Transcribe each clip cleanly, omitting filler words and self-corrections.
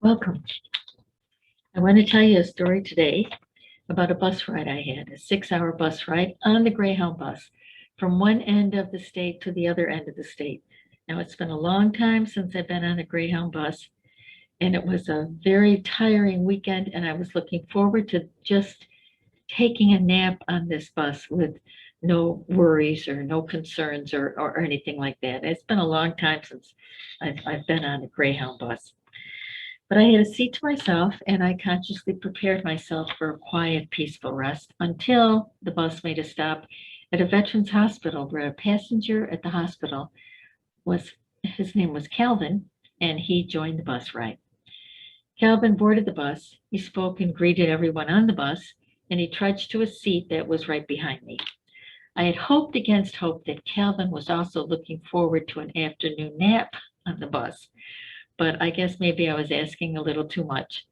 Welcome. I want to tell you a story today about a bus ride I had, a 6-hour bus ride on the Greyhound bus from one end of the state to the other end of the state. Now, it's been a long time since I've been on a Greyhound bus, and it was a very tiring weekend, and I was looking forward to just taking a nap on this bus with no worries or no concerns or anything like that. It's been a long time since I've been on a Greyhound bus. But I had a seat to myself, and I consciously prepared myself for a quiet, peaceful rest until the bus made a stop at a veterans hospital where a passenger at the hospital his name was Calvin, and he joined the bus ride. Calvin boarded the bus, he spoke and greeted everyone on the bus, and he trudged to a seat that was right behind me. I had hoped against hope that Calvin was also looking forward to an afternoon nap on the bus, but I guess maybe I was asking a little too much.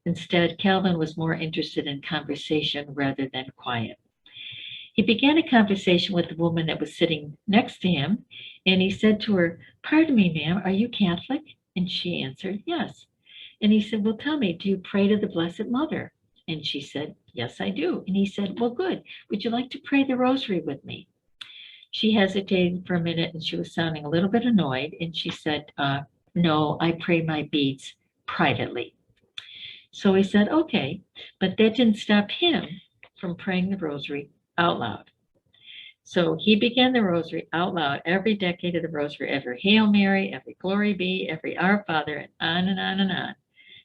Instead, Calvin was more interested in conversation rather than quiet. He began a conversation with the woman that was sitting next to him, and he said to her, "Pardon me, ma'am, are you Catholic?" And she answered, "Yes." And he said, "Well, tell me, do you pray to the Blessed Mother?" And she said, "Yes, I do." And he said, "Well, good. Would you like to pray the rosary with me?" She hesitated for a minute, and she was sounding a little bit annoyed, and she said, "No, I pray my beads privately." So he said, "Okay," but that didn't stop him from praying the rosary out loud. So he began the rosary out loud, every decade of the rosary, every Hail Mary, every Glory Be, every Our Father, and on and on and on.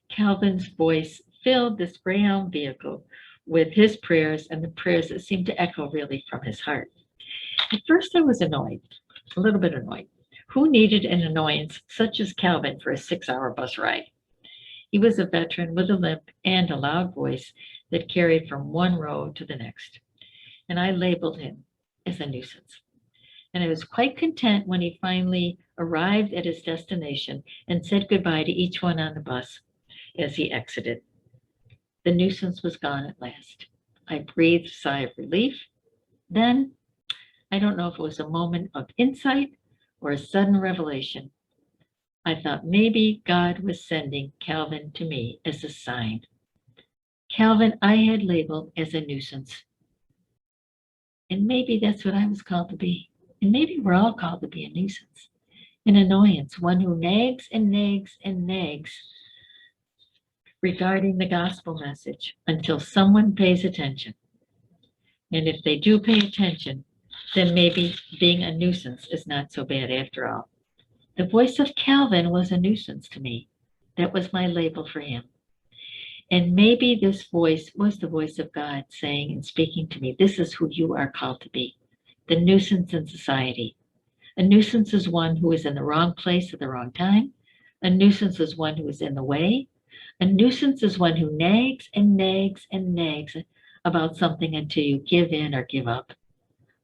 Calvin's voice filled this Greyhound vehicle with his prayers and the prayers that seemed to echo really from his heart. At first I was annoyed, a little bit annoyed. Who needed an annoyance such as Calvin for a 6-hour bus ride? He was a veteran with a limp and a loud voice that carried from one row to the next. And I labeled him as a nuisance. And I was quite content when he finally arrived at his destination and said goodbye to each one on the bus as he exited. The nuisance was gone at last. I breathed a sigh of relief. Then, I don't know if it was a moment of insight or a sudden revelation, I thought maybe God was sending Calvin to me as a sign. Calvin I had labeled as a nuisance. And maybe that's what I was called to be. And maybe we're all called to be a nuisance, an annoyance, one who nags and nags and nags regarding the gospel message until someone pays attention. And if they do pay attention, then maybe being a nuisance is not so bad after all. The voice of Calvin was a nuisance to me. That was my label for him. And maybe this voice was the voice of God saying and speaking to me, this is who you are called to be, the nuisance in society. A nuisance is one who is in the wrong place at the wrong time. A nuisance is one who is in the way. A nuisance is one who nags and nags and nags about something until you give in or give up.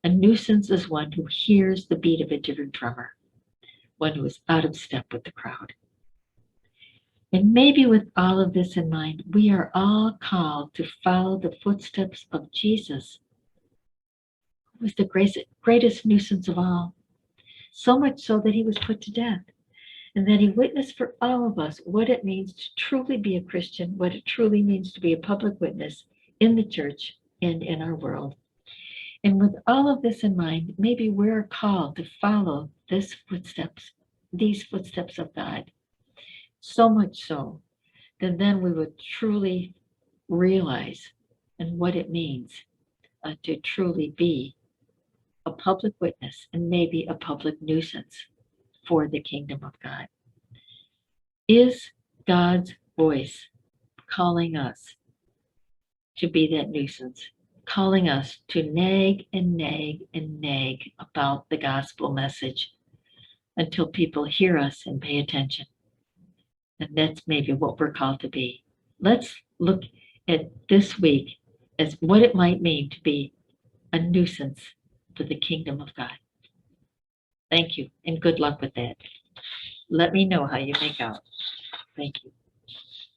A nuisance is one who hears the beat of a different drummer, one who is out of step with the crowd. And maybe with all of this in mind, we are all called to follow the footsteps of Jesus, who was the greatest nuisance of all, so much so that he was put to death, and that he witnessed for all of us what it means to truly be a Christian, what it truly means to be a public witness in the church and in our world. And with all of this in mind, maybe we're called to follow these footsteps of God. So much so that then we would truly realize and what it means to truly be a public witness and maybe a public nuisance for the kingdom of God. Is God's voice calling us to be that nuisance, calling us to nag and nag and nag about the gospel message until people hear us and pay attention? And that's maybe what we're called to be. Let's look at this week as what it might mean to be a nuisance for the kingdom of God. Thank you, and good luck with that. Let me know how you make out. Thank you.